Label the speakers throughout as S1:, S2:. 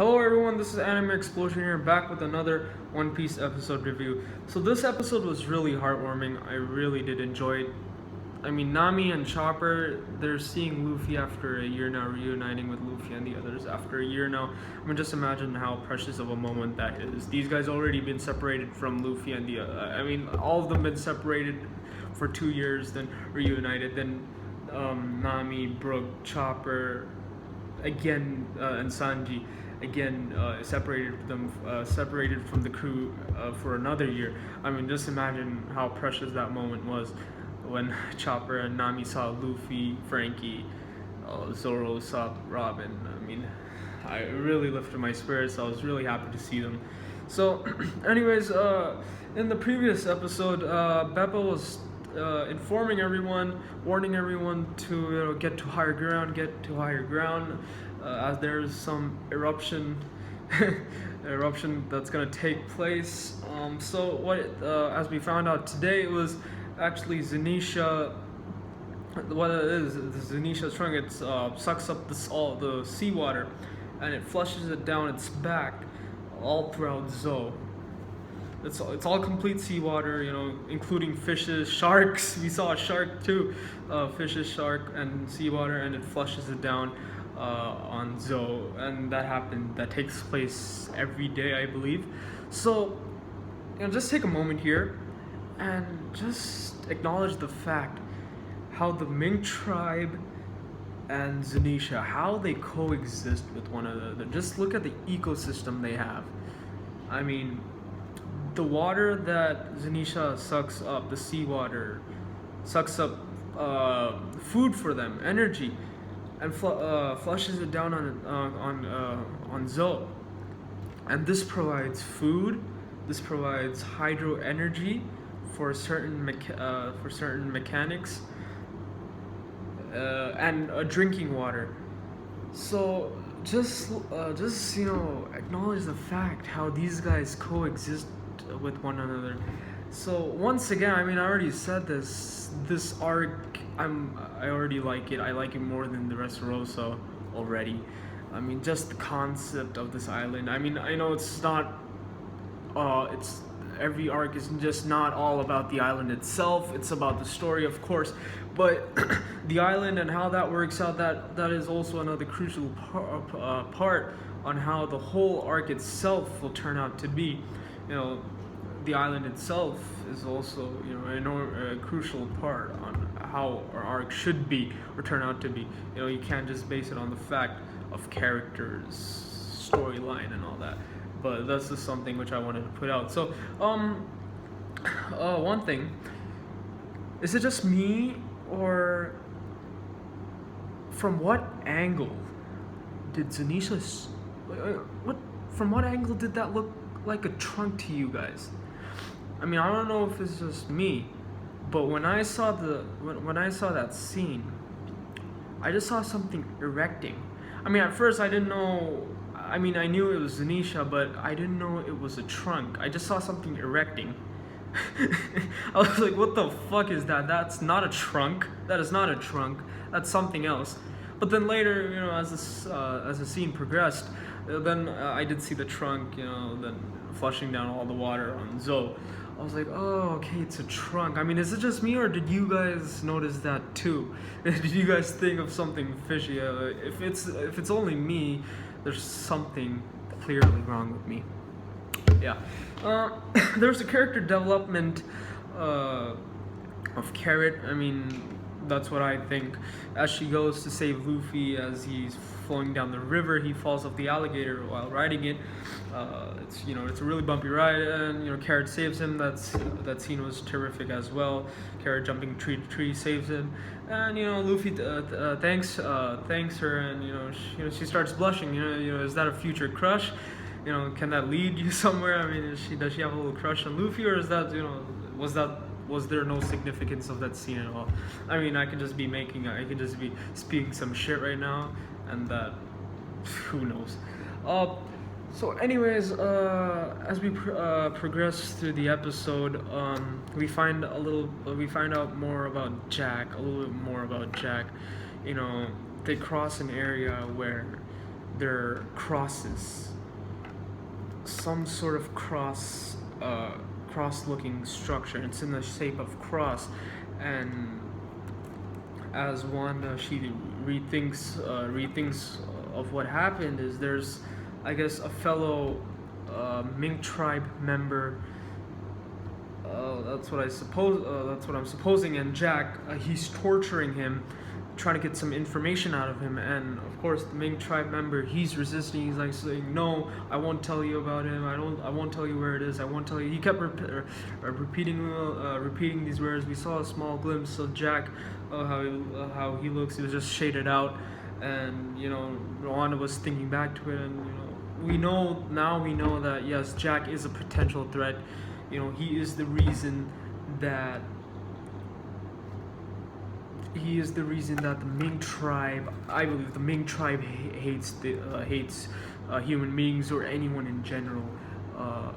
S1: Hello everyone, this is Anime Explosion here, back with another One Piece episode review. So this episode was really heartwarming. I really did enjoy it. I mean, Nami and Chopper, they're seeing Luffy after a year now, reuniting with Luffy and the others after a year now. I mean, just imagine how precious of a moment that is. These guys already been separated from Luffy and all of them been separated for 2 years, then reunited, then Nami, Brook, Chopper, again, and Sanji again separated from the crew for another year. I mean, just imagine how precious that moment was when Chopper and Nami saw Luffy, Frankie, Zoro, Sop, Robin. I mean, I really lifted my spirits. I was really happy to see them. So anyways, in the previous episode, Beppa was informing everyone, warning everyone to get to higher ground, as there's some eruption that's gonna take place. So what, as we found out today, it was actually Zenisha. What it is, the Zenisha's trunk, it sucks up all the seawater, and it flushes it down its back all throughout Zou. It's all complete seawater, including fishes, sharks. We saw a shark too, fishes, shark, and seawater, and it flushes it down on Zou, and that takes place every day, I believe. So, just take a moment here and just acknowledge the fact how the Mink tribe and Zenisha, how they coexist with one another. Just look at the ecosystem they have. I mean, the water that Zenisha sucks up, the seawater, sucks up food for them, energy, and flushes it down on Zou. And this provides food. This provides hydro energy for certain mechanics, and drinking water. So just acknowledge the fact how these guys coexist with one another. So once again, I mean, I already said this arc, I already like it. I like it more than the Dressrosa already. I mean, just the concept of this island. I mean, I know it's not every arc is just not all about the island itself. It's about the story, of course, but the island and how that works out, that is also another crucial part on how the whole arc itself will turn out to be. The island itself is also a crucial part on how our arc should be or turn out to be. You can't just base it on the fact of characters, storyline, and all that. But that's just something which I wanted to put out. So, one thing, is it just me, or from what angle did Zenisha's, from what angle did that look like a trunk to you guys? I mean, I don't know if it's just me, but when I saw that scene, I just saw something erecting. I mean, at first I didn't know. I mean, I knew it was Zenisha, but I didn't know it was a trunk. I just saw something erecting. I was like, what the fuck is that? That's not a trunk. That is not a trunk. That's something else. But then later, as the scene progressed, then I did see the trunk, then flushing down all the water on Zou. I was like, oh, okay, it's a trunk. I mean, is it just me, or did you guys notice that too? Did you guys think of something fishy? If it's only me, there's something clearly wrong with me. Yeah. There's a character development of Carrot. I mean, that's what I think. As she goes to save Luffy, as he's flowing down the river, he falls off the alligator while riding it. It's a really bumpy ride, and Carrot saves him. That scene was terrific as well. Carrot jumping tree to tree saves him, and Luffy thanks her, and she starts blushing. Is that a future crush? Can that lead you somewhere? I mean, does she have a little crush on Luffy, or is that was there no significance of that scene at all? I mean, I could just be speaking some shit right now, and that, who knows. So anyways, as we progress through the episode, we find out more about Jack, a little bit more about Jack. They cross an area where there are crosses some sort of cross-looking structure. It's in the shape of cross, and as Wanda she rethinks of what happened, is there's, I guess, a fellow Ming tribe member. That's what I suppose. That's what I'm supposing. And Jack, he's torturing him, trying to get some information out of him. And of course, the Ming tribe member, he's resisting. He's like saying, "No, I won't tell you about him. I won't tell you where it is. I won't tell you." He kept repeating these words. We saw a small glimpse of Jack, how he looks. He was just shaded out, and Rwanda was thinking back to it, and we know that yes, Jack is a potential threat. He is the reason that the Ming tribe, I believe, the Ming tribe hates human beings or anyone in general,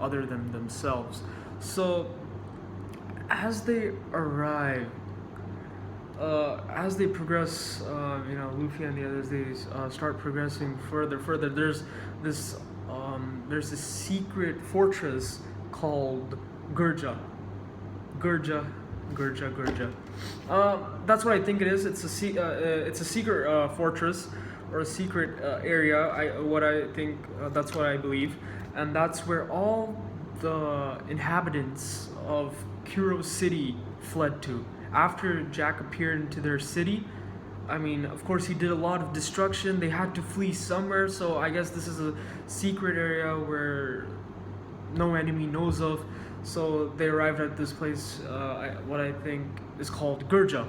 S1: other than themselves. So as they arrive, as they progress, Luffy and the others, they start progressing further. There's this secret fortress called Garchu. That's what I think it is. It's a secret fortress, or a secret area. That's what I believe, and that's where all the inhabitants of Kuro City fled to after Jack appeared into their city. I mean, of course, he did a lot of destruction. They had to flee somewhere, so I guess this is a secret area where no enemy knows of. So they arrived at this place, what I think is called Garchu,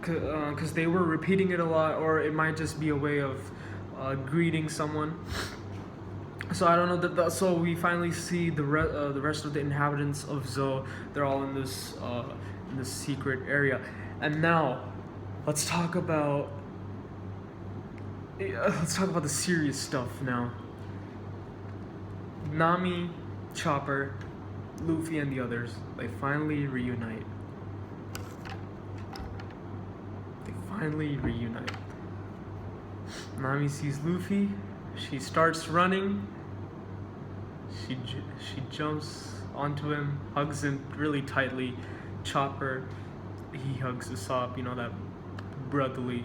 S1: because they were repeating it a lot, or it might just be a way of greeting someone. So I don't know. So we finally see the rest of the inhabitants of Zo. They're all in this secret area, and now let's talk about the serious stuff now. Nami, Chopper, Luffy, and the others, they finally reunite. Nami sees Luffy. She starts running. She jumps onto him, hugs him really tightly. Chopper, he hugs Usopp. That brotherly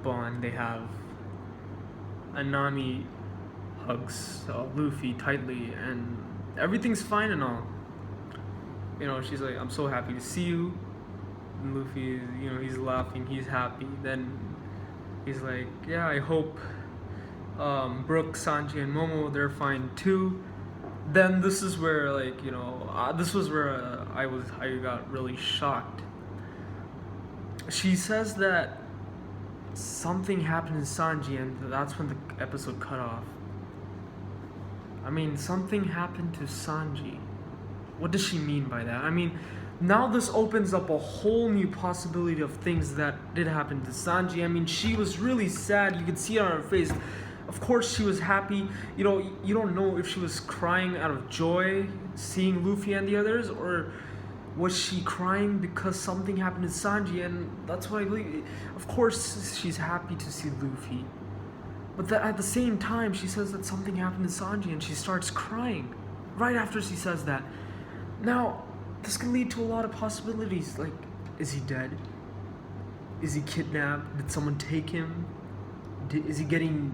S1: bond they have. And Nami hugs Luffy tightly, and everything's fine and all. She's like, "I'm so happy to see you." And Luffy, he's laughing, he's happy. Then he's like, "Yeah, I hope Brook, Sanji, and Momo, they're fine too." Then this is where, I got really shocked. She says that something happened to Sanji, and that's when the episode cut off. I mean, something happened to Sanji. What does she mean by that? I mean, now this opens up a whole new possibility of things that did happen to Sanji. I mean, she was really sad. You could see it on her face. Of course, she was happy. You don't know if she was crying out of joy seeing Luffy and the others, or was she crying because something happened to Sanji, and that's what I believe. Of course, she's happy to see Luffy. But at the same time, she says that something happened to Sanji, and she starts crying right after she says that. Now, this could lead to a lot of possibilities. Like, is he dead? Is he kidnapped? Did someone take him? Is he getting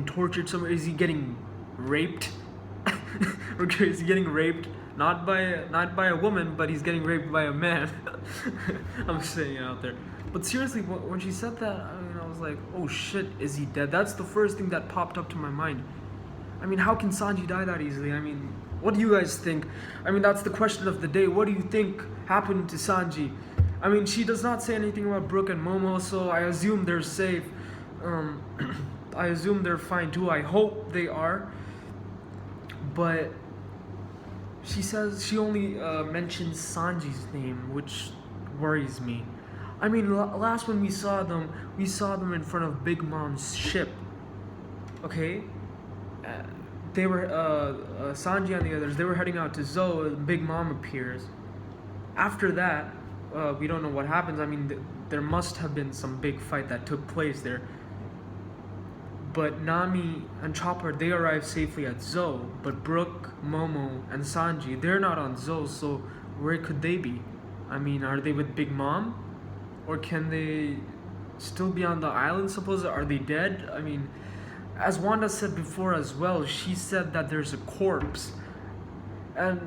S1: tortured somewhere? Is he getting raped? Okay, is he getting raped? Not by a woman, but he's getting raped by a man. I'm saying it out there. But seriously, when she said that, I was like, oh shit, is he dead? That's the first thing that popped up to my mind. I mean, how can Sanji die that easily? I mean, what do you guys think? I mean, that's the question of the day. What do you think happened to Sanji? I mean, she does not say anything about Brook and Momo, so I assume they're safe. I assume they're fine too. I hope they are. But she says she only mentions Sanji's name, which worries me. I mean, last when we saw them in front of Big Mom's ship. Okay? They were, Sanji and the others, they were heading out to Zo, and Big Mom appears. After that, we don't know what happens. I mean, there must have been some big fight that took place there. But Nami and Chopper, they arrive safely at Zoe. But Brook, Momo, and Sanji, they're not on Zoe, so where could they be? I mean, are they with Big Mom? Or can they still be on the island, supposedly? Are they dead? I mean, as Wanda said before as well, she said that there's a corpse. And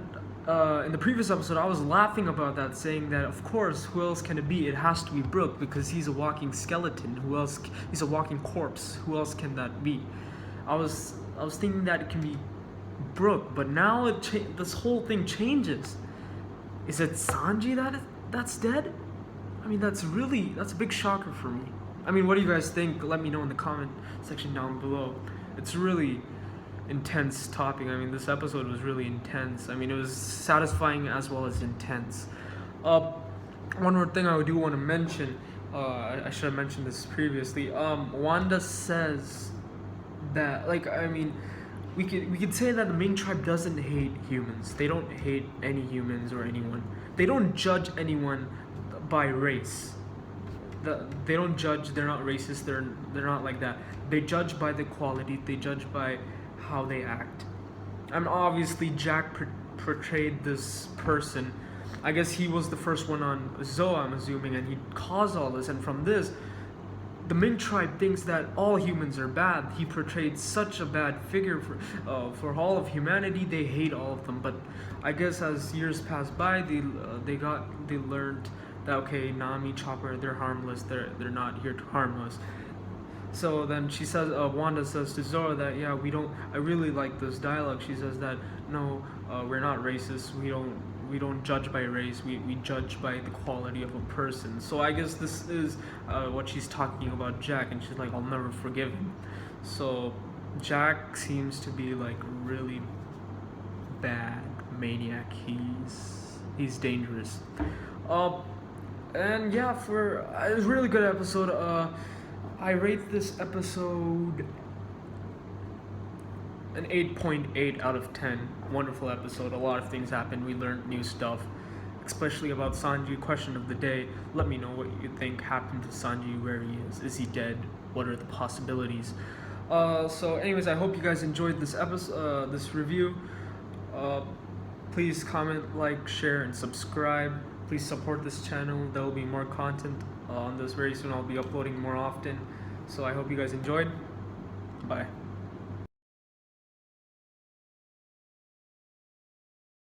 S1: in the previous episode, I was laughing about that, saying that, of course, who else can it be? It has to be Brook, because he's a walking skeleton. Who else? He's a walking corpse. Who else can that be? I was thinking that it can be Brook, but now this whole thing changes. Is it Sanji that's dead? I mean, that's a big shocker for me. I mean, what do you guys think? Let me know in the comment section down below. It's really intense topic. I mean, this episode was really intense. I mean, it was satisfying as well as intense. One more thing I do want to mention. I should have mentioned this previously. Wanda says that, like, I mean, we could say that the Ming tribe doesn't hate humans. They don't hate any humans or anyone. They don't judge anyone by race. They don't judge. They're not racist. They're not like that. They judge by the quality. They judge by how they act. And obviously Jack portrayed this person. I guess he was the first one on Zoe, I'm assuming, and he caused all this. And from this, the Ming tribe thinks that all humans are bad. He portrayed such a bad figure for all of humanity. They hate all of them. But I guess as years passed by, they learned that, okay, Nami, Chopper, they're harmless. They're not here to harm us. So then she says, Wanda says to Zora that, yeah, I really like this dialogue. She says that, no, we're not racist. We don't judge by race. We judge by the quality of a person. So I guess this is what she's talking about Jack, and she's like, I'll never forgive him. So Jack seems to be like really bad maniac. He's dangerous. And yeah, it was a really good episode. I rate this episode an 8.8 out of 10. Wonderful episode. A lot of things happened. We learned new stuff, especially about Sanji. Question of the day. Let me know what you think happened to Sanji, where he is. Is he dead? What are the possibilities? So anyways, I hope you guys enjoyed this episode, this review. Please comment, like, share, and subscribe. Please support this channel. There will be more content on this very soon. I'll be uploading more often. So I hope you guys enjoyed. Bye.